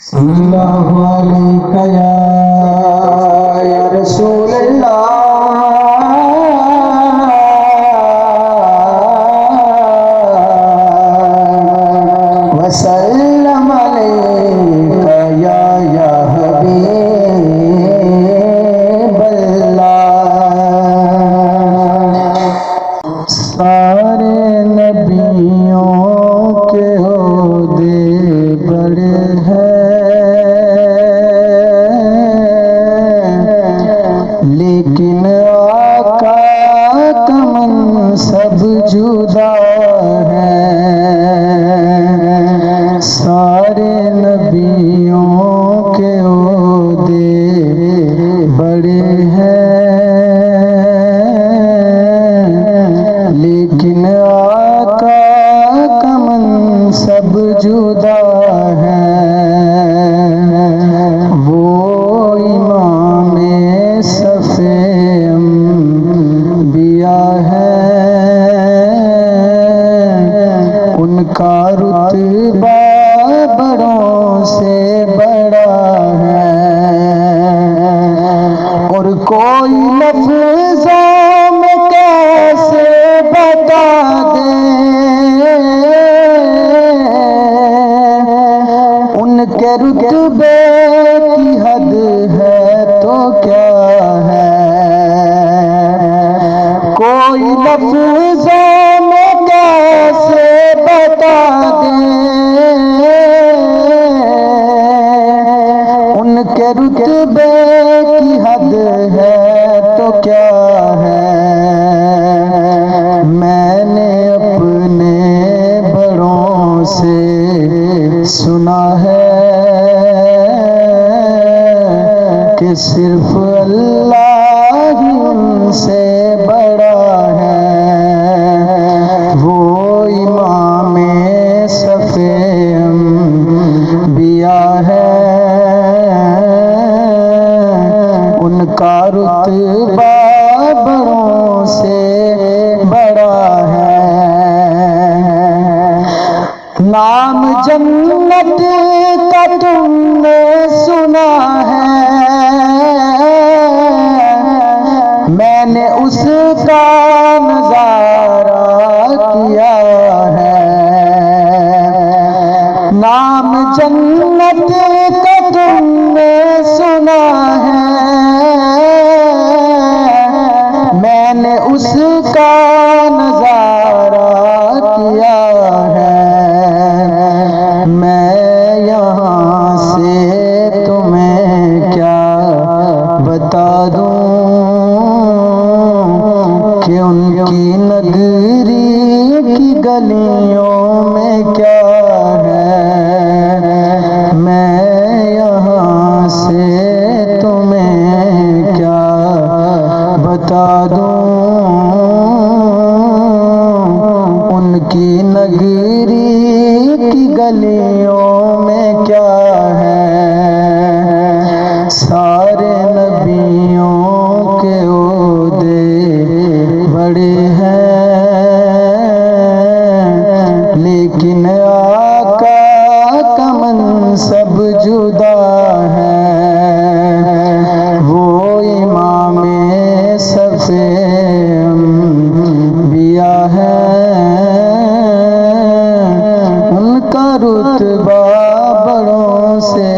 सल्लल्लाहु अलैहि या रसूल अल्लाह वसल्लम अलैका या हबीब अल्लाह। सारे नबियों के ओहदे बड़े हैं, लेकिन आका का मनसब जुदा है। सारे नबियों के ओहदे बड़े हैं, लेकिन आका का मनसब जुदा है। वो इमामे सफ़े अंबिया है, उनका रुतबा बड़ों से बड़ा है। और कोई लफ्ज़ों में कैसे बता दे उनके रुतबे की हद है तो क्या है। कोई लफ्ज़ों में कैसे बता दे उनके रुतबे की हद है तो क्या है। मैंने अपने बड़ों से सुना है कि सिर्फ अल्लाह ही उनसे बड़ा है। वो इमामे सफ़े अंबिया है, उनका रुतबा बड़ों से बड़ा है। नाम जन्नत का तुमने सुना है, मैंने उसका नजारा किया है। नाम जन्नत का तुमने सुना है, मैंने उसका नजारा किया है। मैं यहाँ से तुम्हें क्या बता दूं कि उनकी नगरी की गलियों में क्या है। मैं यहाँ से तुम्हें क्या बता दूं उनकी नगरी की गलियों में क्या है। सारे नबियों के ओहदे बड़े हैं, लेकिन आका का मनसब जुदा है। वो इमामे सफ़े अंबिया है, उनका रुतबा बड़ों से